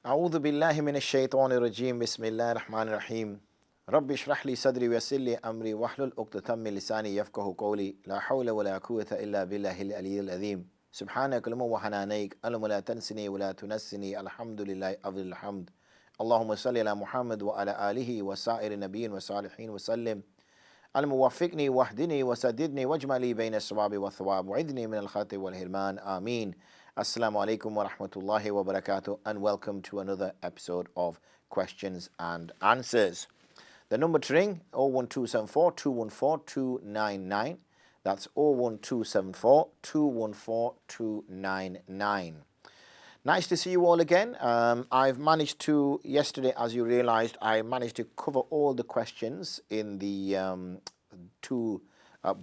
أعوذ بالله من الشيطان الرجيم بسم الله الرحمن الرحيم رب اشرح لي صدري ويسر لي أمري واحلل عقدة من لساني يفقهوا قولي لا حول ولا قوة إلا بالله العلي العظيم سبحانك اللهم وحنانيك اللهم لا تنسني ولا تنسني الحمد لله أفضل الحمد اللهم صل على محمد وعلى آله وسائر النبيين والصالحين وسلم الموفقني واهدني وسددني واجمع لي بين الصواب والثواب وعذني من الخطأ والهرمان آمين. Assalamu alaikum wa rahmatullahi wa barakatuh, and welcome to another episode of Questions and Answers. The number to ring 01274 214 299. That's 01274 214 299. Nice to see you all again. I've managed to, yesterday, as you realized, I managed to cover all the questions in the two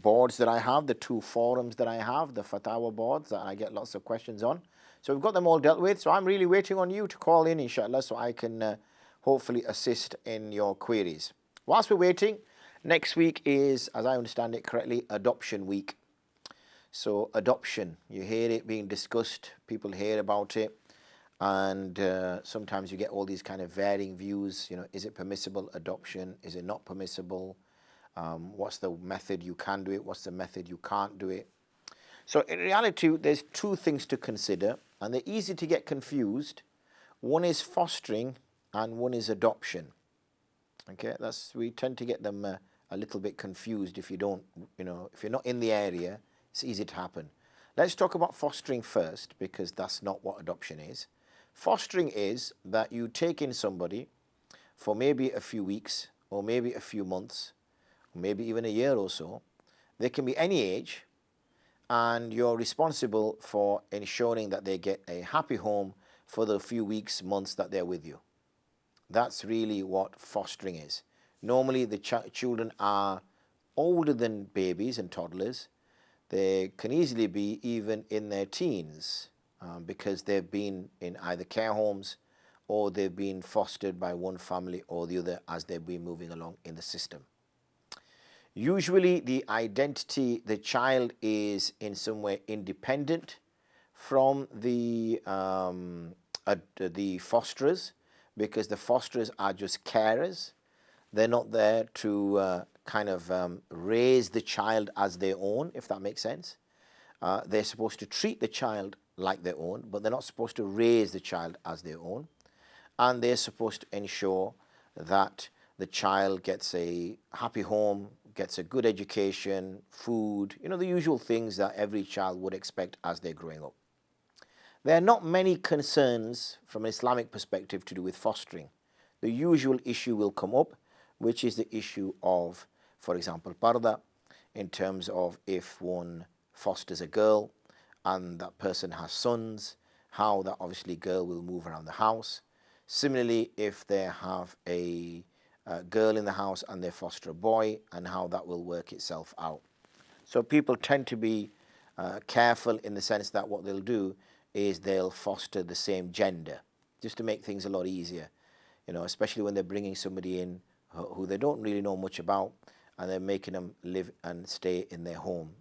boards that I have, the two forums that I have, the Fatawa boards that I get lots of questions on. So we've got them all dealt with. So I'm really waiting on you to call in, inshallah, so I can hopefully assist in your queries. Whilst we're waiting, next week is, as I understand it correctly, Adoption Week. So adoption, you hear it being discussed, people hear about it, and sometimes you get all these kind of varying views. You know, is it permissible adoption? Is it not permissible? What's the method you can do it? What's the method you can't do it? So in reality, there's two things to consider, and they're easy to get confused. One is fostering and one is adoption. Okay, we tend to get them a little bit confused if you don't, if you're not in the area, it's easy to happen. Let's talk about fostering first, because that's not what adoption is. Fostering is that you take in somebody for maybe a few weeks or maybe a few months, maybe even a year or so. They can be any age, and you're responsible for ensuring that they get a happy home for the few weeks, months that they're with you. That's really what fostering is. Normally the children are older than babies and toddlers. They can easily be even in their teens because they've been in either care homes or they've been fostered by one family or the other as they've been moving along in the system. Usually the child is in some way independent from the fosterers, because the fosterers are just carers. They're not there to raise the child as their own, if that makes sense. They're supposed to treat the child like their own, but they're not supposed to raise the child as their own. And they're supposed to ensure that the child gets a happy home, gets a good education, food, the usual things that every child would expect as they're growing up. There are not many concerns from an Islamic perspective to do with fostering. The usual issue will come up, which is the issue of, for example, parda, in terms of if one fosters a girl and that person has sons, how that obviously girl will move around the house. Similarly, if they have a girl in the house and they foster a boy, and how that will work itself out. So people tend to be careful in the sense that what they'll do is they'll foster the same gender, just to make things a lot easier, especially when they're bringing somebody in who they don't really know much about, and they're making them live and stay in their home.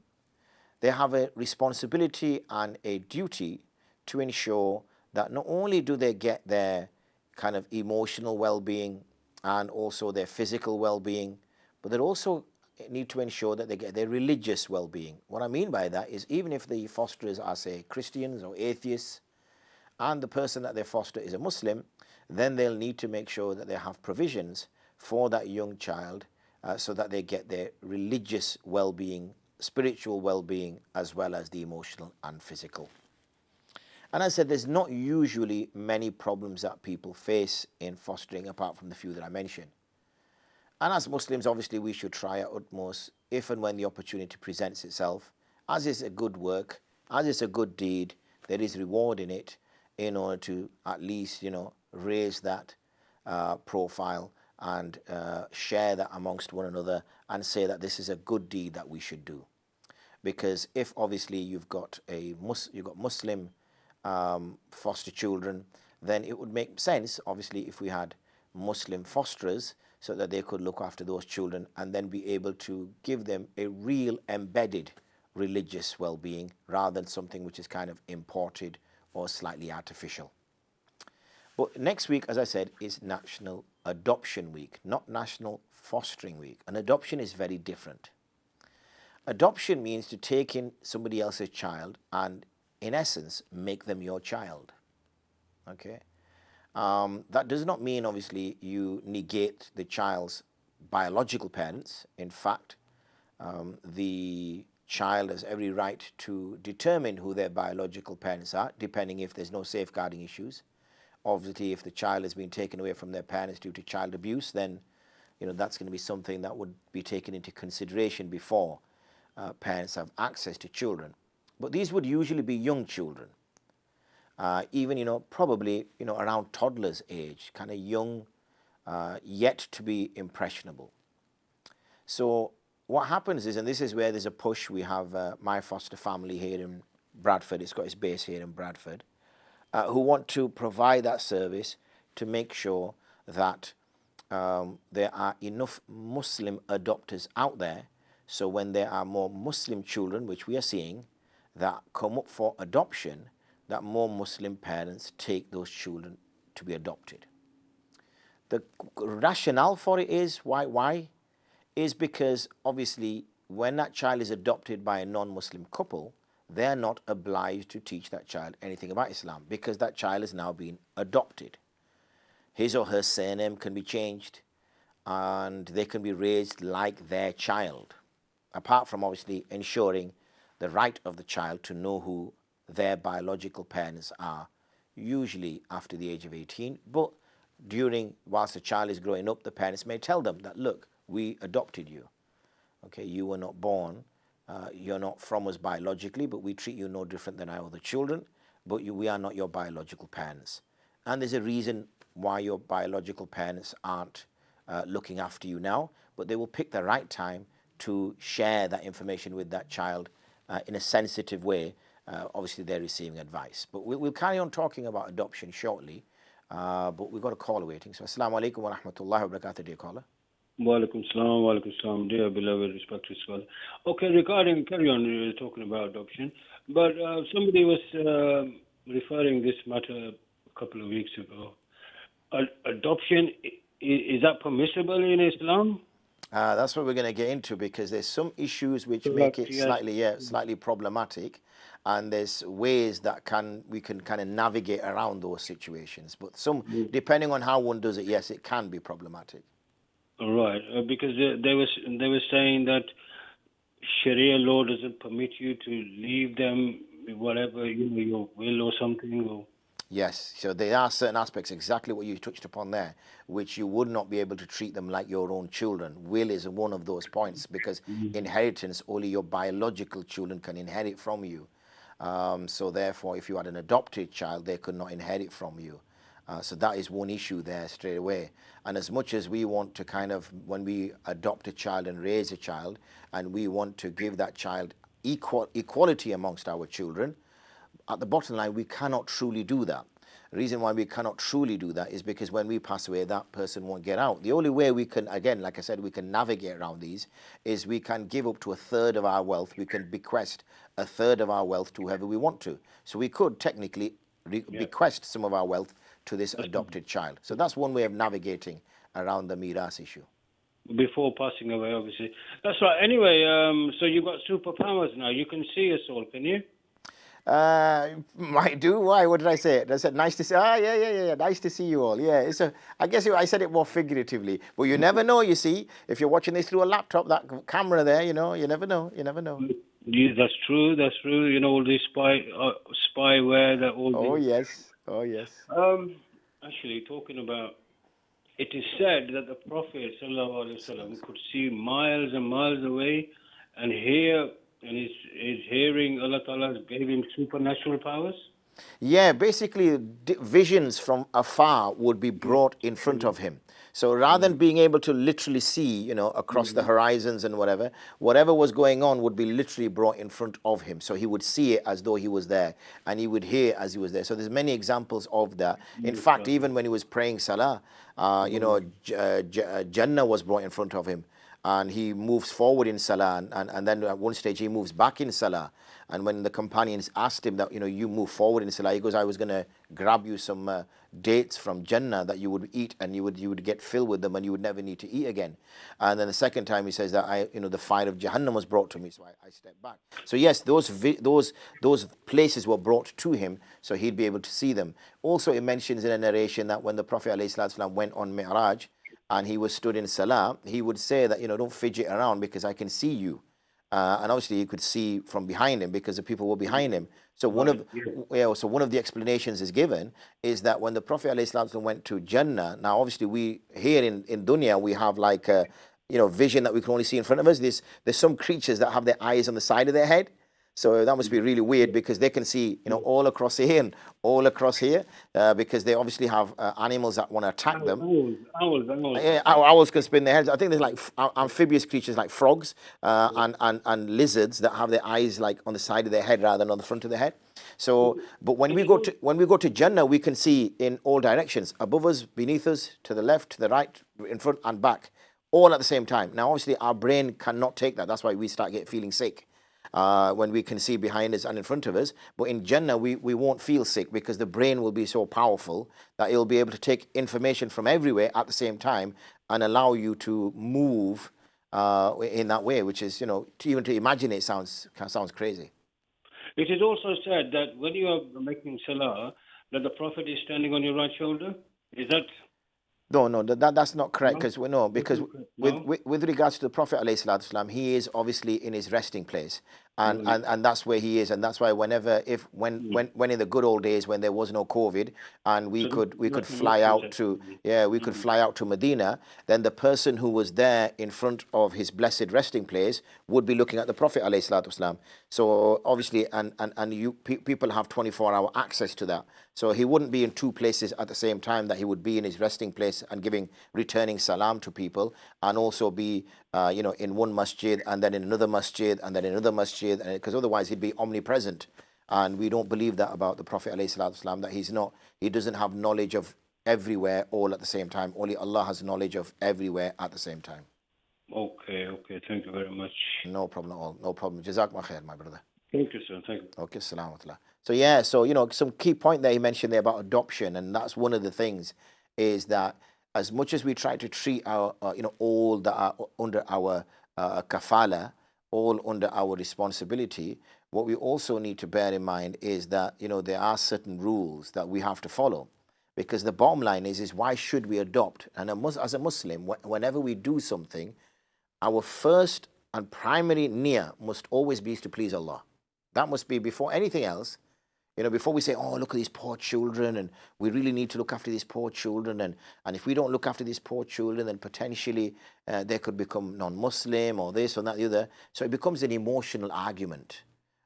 They have a responsibility and a duty to ensure that not only do they get their kind of emotional well-being and also their physical well-being, but they also need to ensure that they get their religious well-being. What I mean by that is, even if the fosterers are, say, Christians or atheists, and the person that they foster is a Muslim, then they'll need to make sure that they have provisions for that young child so that they get their religious well-being, spiritual well-being, as well as the emotional and physical. And as I said, there's not usually many problems that people face in fostering, apart from the few that I mentioned. And as Muslims, obviously, we should try our utmost, if and when the opportunity presents itself, as is a good work, as is a good deed, there is reward in it, in order to at least, raise that profile and share that amongst one another and say that this is a good deed that we should do. Because if obviously you've got Muslim foster children, then it would make sense, obviously, if we had Muslim fosterers so that they could look after those children and then be able to give them a real embedded religious well-being rather than something which is kind of imported or slightly artificial. But next week, as I said, is National Adoption Week, not National Fostering Week. And adoption is very different. Adoption means to take in somebody else's child and, in essence, make them your child. Okay? That does not mean, obviously, you negate the child's biological parents. In fact, the child has every right to determine who their biological parents are, depending if there's no safeguarding issues. Obviously, if the child has been taken away from their parents due to child abuse, then that's going to be something that would be taken into consideration before parents have access to children. But these would usually be young children, even probably around toddler's age, kind of young, yet to be impressionable. So what happens is, and this is where there's a push, we have My Foster Family here in Bradford, it's got its base here in Bradford, who want to provide that service to make sure that there are enough Muslim adopters out there, so when there are more Muslim children, which we are seeing, that come up for adoption, that more Muslim parents take those children to be adopted. The rationale for it is, why? Is because obviously when that child is adopted by a non-Muslim couple, they're not obliged to teach that child anything about Islam because that child has now been adopted. His or her surname can be changed and they can be raised like their child, apart from obviously ensuring the right of the child to know who their biological parents are, usually after the age of 18. But whilst the child is growing up, the parents may tell them that, look, we adopted you. Okay, you were not born. You're not from us biologically, but we treat you no different than our other children. But we are not your biological parents. And there's a reason why your biological parents aren't looking after you now, but they will pick the right time to share that information with that child in a sensitive way. Obviously, they're receiving advice. But we'll carry on talking about adoption shortly. But we've got a caller waiting. So, assalamu alaikum wa rahmatullahi wa barakatuh, dear caller. Walaikum salam, dear beloved, respected scholar. Okay, carry on talking about adoption. But somebody was referring this matter a couple of weeks ago. Adoption, is that permissible in Islam? That's what we're going to get into, because there's some issues which make it slightly problematic, and there's ways that we can kind of navigate around those situations. But depending on how one does it, yes, it can be problematic. Right, because they were saying that Sharia law doesn't permit you to leave them whatever your will or something. Or... Yes, so there are certain aspects, exactly what you touched upon there, which you would not be able to treat them like your own children. Will is one of those points, because inheritance, only your biological children can inherit from you. So therefore, if you had an adopted child, they could not inherit from you. So that is one issue there straight away. And as much as we want to when we adopt a child and raise a child, and we want to give that child equality amongst our children, at the bottom line, we cannot truly do that. The reason why we cannot truly do that is because when we pass away, that person won't get out. The only way we can, again, like I said, we can navigate around these is we can give up to a third of our wealth. We can bequest a third of our wealth to whoever we want to. So we could technically bequest some of our wealth to this adopted child. So that's one way of navigating around the miras issue. Before passing away, obviously. That's right. Anyway, so you've got superpowers now. You can see us all, can you? Might do. Why? What did I say? I said, nice to see. Yeah. Nice to see you all. Yeah. I guess I said it more figuratively. But you never know, you see. If you're watching this through a laptop, that camera there, you never know. You never know. Yeah, that's true. All these spyware that all. Oh, yes. Actually, talking about, it is said that the Prophet ﷺ could see miles and miles away and hear, and his hearing, Allah Ta'ala gave him supernatural powers. Yeah, basically visions from afar would be brought in front of him. So rather than being able to literally see, across the horizons and whatever was going on would be literally brought in front of him. So he would see it as though he was there, and he would hear as he was there. So there's many examples of that. In fact, even when he was praying Salah, Jannah was brought in front of him. and he moves forward in salah, and then at one stage he moves back in salah. And when the companions asked him that, you move forward in salah, he goes, I was going to grab you some dates from Jannah that you would eat, and you would get filled with them, and you would never need to eat again. And then the second time he says that the fire of Jahannam was brought to me, so I stepped back. So yes, those places were brought to him, so he'd be able to see them. Also, it mentions in a narration that when the Prophet ﷺ went on Mi'raj, and he was stood in salah, he would say that, don't fidget around because I can see you. And obviously you could see from behind him because the people were behind him. So one of the explanations is given is that when the Prophet ﷺ went to Jannah, now obviously we here in dunya we have like a vision that we can only see in front of us. There's some creatures that have their eyes on the side of their head. So that must be really weird because they can see, all across here and all across here, because they obviously have animals that want to attack them. Owls. Owls can spin their heads. I think there's like amphibious creatures like frogs and lizards that have their eyes like on the side of their head rather than on the front of their head. So, but when we go to Jannah, we can see in all directions, above us, beneath us, to the left, to the right, in front and back, all at the same time. Now, obviously, our brain cannot take that. That's why we start feeling sick. When we can see behind us and in front of us. But in Jannah, we won't feel sick because the brain will be so powerful that it'll be able to take information from everywhere at the same time and allow you to move in that way, which is, even to imagine it sounds crazy. It is also said that when you are making salah, that the Prophet is standing on your right shoulder. Is that... No, that's not correct because with regards to the Prophet ﷺ, he is obviously in his resting place, and that's where he is, and that's why when in the good old days when there was no COVID and we could fly out to Medina, then the person who was there in front of his blessed resting place would be looking at the Prophet ﷺ. So obviously, and people have 24-hour access to that. So he wouldn't be in two places at the same time, that he would be in his resting place and returning salam to people, and also be in one masjid and then in another masjid and then in another masjid, because otherwise he'd be omnipresent. And we don't believe that about the Prophet ﷺ, that he doesn't have knowledge of everywhere all at the same time. Only Allah has knowledge of everywhere at the same time. Okay. Thank you very much. No problem at all. No problem. Jazakallah khair, my brother. Thank you, sir. Thank you. Okay, salam alaikum. So some key point there he mentioned there about adoption, and that's one of the things, is that as much as we try to treat our all that are under our kafala, all under our responsibility, what we also need to bear in mind is that there are certain rules that we have to follow, because the bottom line is why should we adopt? And as a Muslim, whenever we do something, our first and primary niyyah must always be to please Allah. That must be before anything else. Before we say, oh, look at these poor children, and we really need to look after these poor children, and if we don't look after these poor children, then potentially they could become non-Muslim or this or that, the other. So it becomes an emotional argument.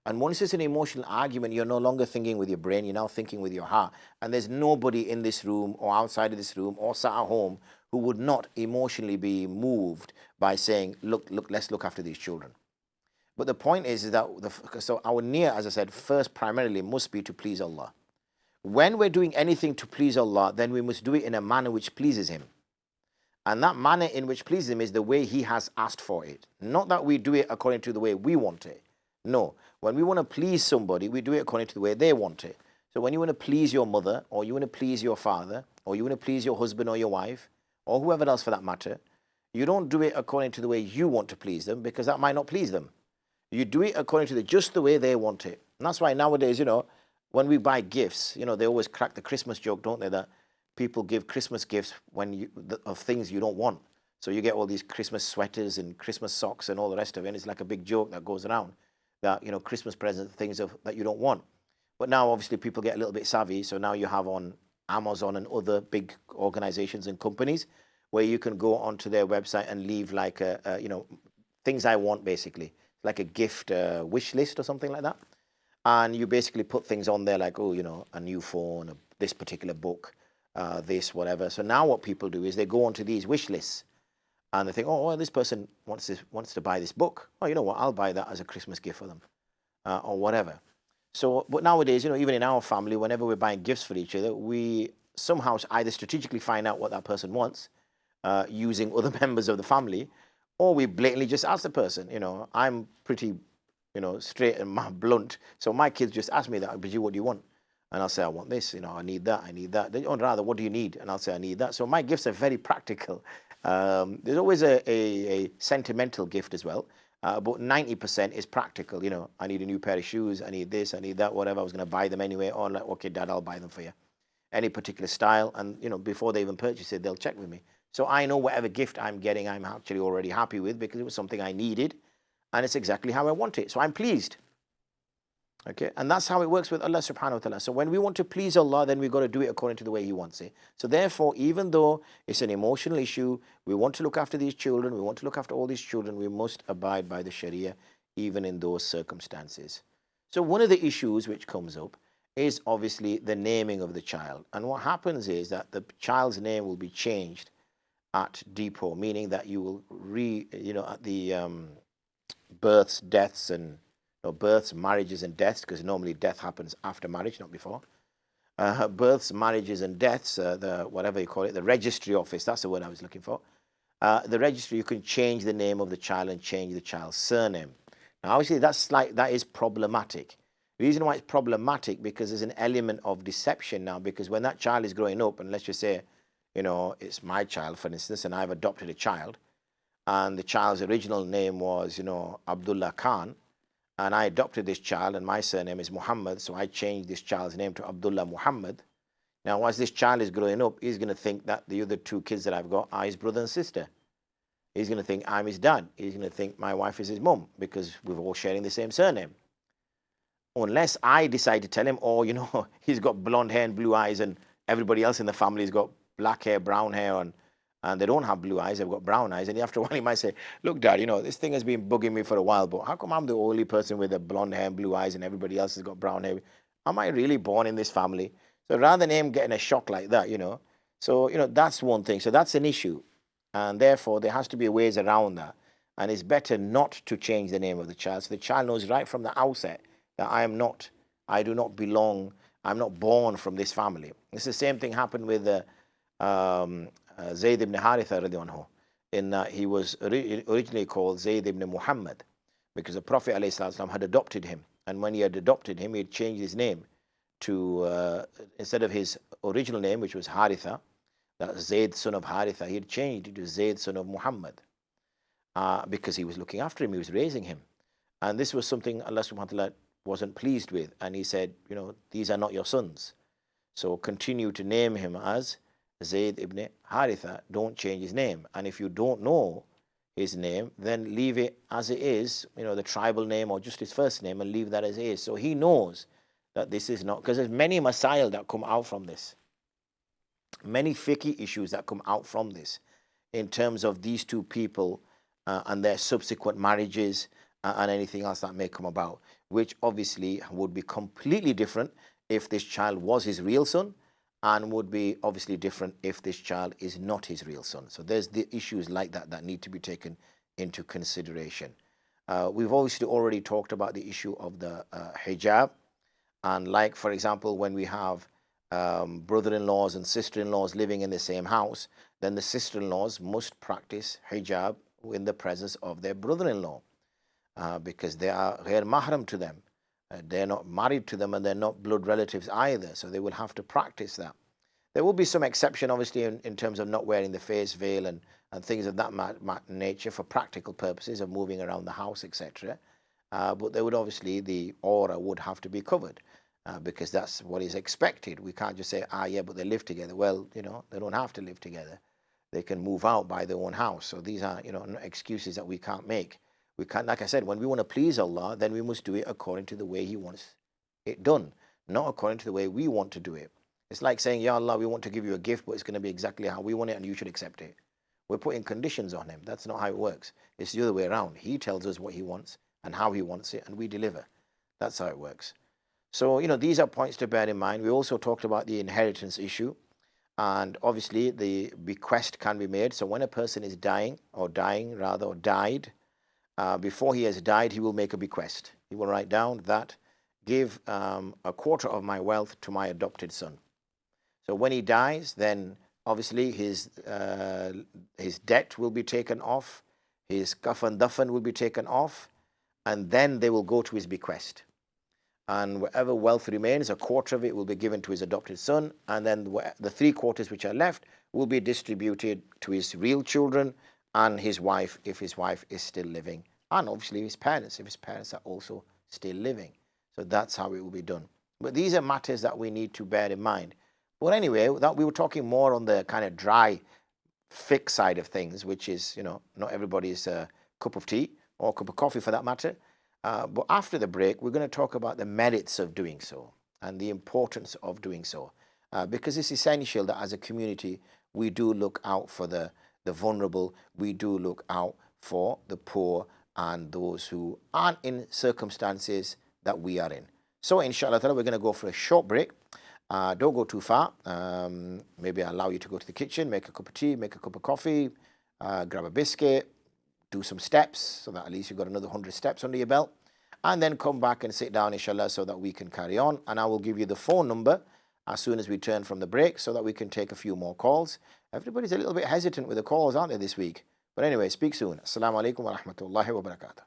And once it's an emotional argument, you're no longer thinking with your brain, you're now thinking with your heart. And there's nobody in this room or outside of this room or sat at home who would not emotionally be moved by saying, look, let's look after these children. But the point is that so our niyyah, as I said, first primarily must be to please Allah. When we're doing anything to please Allah, then we must do it in a manner which pleases Him. And that manner in which pleases Him is the way He has asked for it. Not that we do it according to the way we want it. No. When we want to please somebody, we do it according to the way they want it. So when you want to please your mother, or you want to please your father, or you want to please your husband or your wife, or whoever else for that matter, you don't do it according to the way you want to please them, because that might not please them. You do it according to just the way they want it. And that's why nowadays, when we buy gifts, they always crack the Christmas joke, don't they, that people give Christmas gifts of things you don't want. So you get all these Christmas sweaters and Christmas socks and all the rest of it. And it's like a big joke that goes around that, Christmas presents, things that you don't want. But now, obviously, people get a little bit savvy. So now you have on Amazon and other big organizations and companies where you can go onto their website and leave like, things I want, basically. Like a gift wish list or something like that. And you basically put things on there like, a new phone, this particular book, this, whatever. So now what people do is they go onto these wish lists and they think, oh, well, this person wants to buy this book. Oh, you know what, I'll buy that as a Christmas gift for them or whatever. So, but nowadays, even in our family, whenever we're buying gifts for each other, we somehow either strategically find out what that person wants using other members of the family, Or we blatantly just ask the person, I'm pretty, straight and blunt. So my kids just ask me that, Biji, what do you want? And I'll say, I want this, I need that, I need that. Or rather, what do you need? And I'll say, I need that. So my gifts are very practical. There's always a sentimental gift as well. But 90% is practical. I need a new pair of shoes. I need this. I need that. Whatever. I was going to buy them anyway. Or like, okay, Dad, I'll buy them for you. Any particular style, and before they even purchase it, they'll check with me. So I know whatever gift I'm getting, I'm actually already happy with because it was something I needed, and it's exactly how I want it. So I'm pleased. Okay, and that's how it works with Allah subhanahu wa ta'ala. So when we want to please Allah, then we've got to do it according to the way He wants it. So therefore, even though it's an emotional issue, we want to look after these children, we want to look after all these children, we must abide by the Sharia, even in those circumstances. So one of the issues which comes up is obviously the naming of the child. And what happens is that the child's name will be changed at depot, meaning that you will at the births, deaths, and births, marriages, and deaths, because normally death happens after marriage, not before. Births, marriages, and deaths, the whatever you call it, the registry office, that's the word I was looking for. The registry, you can change the name of the child and change the child's surname. Now, obviously, that is problematic. The reason why it's problematic because there's an element of deception now, because when that child is growing up, and let's just say, it's my child, for instance, and I've adopted a child, and the child's original name was, Abdullah Khan, and I adopted this child, and my surname is Muhammad, so I changed this child's name to Abdullah Muhammad. Now, as this child is growing up, he's going to think that the other two kids that I've got are his brother and sister. He's going to think I'm his dad. He's going to think my wife is his mum, because we're all sharing the same surname. Unless I decide to tell him, he's got blonde hair and blue eyes, and everybody else in the family has got black hair, brown hair, and they don't have blue eyes, they've got brown eyes. And after a while, he might say, look, Dad, this thing has been bugging me for a while, but how come I'm the only person with the blonde hair and blue eyes and everybody else has got brown hair? Am I really born in this family? So rather than him getting a shock like that, so, that's one thing. So that's an issue. And therefore, there has to be ways around that. And it's better not to change the name of the child. So the child knows right from the outset that I do not belong, I'm not born from this family. It's the same thing happened with Zayd ibn Haritha radiallahu anhu. He was originally called Zayd ibn Muhammad because the Prophet ﷺ had adopted him. And when he had adopted him, he had changed his name to, instead of his original name, which was Haritha, that Zayd son of Haritha, he had changed it to Zayd son of Muhammad because he was looking after him, he was raising him. And this was something Allah subhanahu wa ta'ala wasn't pleased with. And he said, these are not your sons. So continue to name him as Zayd ibn Haritha. Don't change his name. And if you don't know his name, then leave it as it is, the tribal name or just his first name, and leave that as it is. So he knows that this is not, because there's many masail that come out from this. Many fiqh issues that come out from this in terms of these two people and their subsequent marriages and anything else that may come about, which obviously would be completely different if this child was his real son, and would be obviously different if this child is not his real son. So there's the issues like that that need to be taken into consideration. We've obviously already talked about the issue of the hijab, and like, for example, when we have brother-in-laws and sister-in-laws living in the same house, then the sister-in-laws must practice hijab in the presence of their brother-in-law because they are ghair mahram to them. They're not married to them, and they're not blood relatives either, so they will have to practice that. There will be some exception, obviously, in terms of not wearing the face veil and things of that nature for practical purposes of moving around the house, etc. But they would obviously, the aura would have to be covered because that's what is expected. We can't just say, yeah, but they live together. Well, they don't have to live together. They can move out by their own house. So these are, excuses that we can't make. We can't, like I said, when we want to please Allah, then we must do it according to the way He wants it done, not according to the way we want to do it. It's like saying, Ya Allah, we want to give you a gift, but it's going to be exactly how we want it, and you should accept it. We're putting conditions on Him. That's not how it works. It's the other way around. He tells us what He wants and how He wants it, and we deliver. That's how it works. So, these are points to bear in mind. We also talked about the inheritance issue, and obviously the bequest can be made. So when a person is died, before he has died, he will make a bequest. He will write down that, give a quarter of my wealth to my adopted son. So when he dies, then obviously his debt will be taken off, his kafan dafan will be taken off, and then they will go to his bequest. And whatever wealth remains, a quarter of it will be given to his adopted son, and then the 3/4 which are left will be distributed to his real children and his wife, if his wife is still living, and obviously his parents, if his parents are also still living. So that's how it will be done. But these are matters that we need to bear in mind. But anyway, that we were talking more on the kind of dry, fixed side of things, which is, not everybody's cup of tea or cup of coffee for that matter. But after the break, we're going to talk about the merits of doing so and the importance of doing so. Because it's essential that as a community, we do look out for the vulnerable, we do look out for the poor and those who aren't in circumstances that we are in. So inshallah, we're going to go for a short break. Don't go too far. Maybe I'll allow you to go to the kitchen, make a cup of tea, make a cup of coffee, grab a biscuit, do some steps so that at least you've got another 100 steps under your belt, and then come back and sit down inshallah so that we can carry on. And I will give you the phone number as soon as we turn from the break so that we can take a few more calls. Everybody's a little bit hesitant with the calls, aren't they, this week? But anyway, speak soon. Assalamu alaikum wa rahmatullahi wa barakatuh.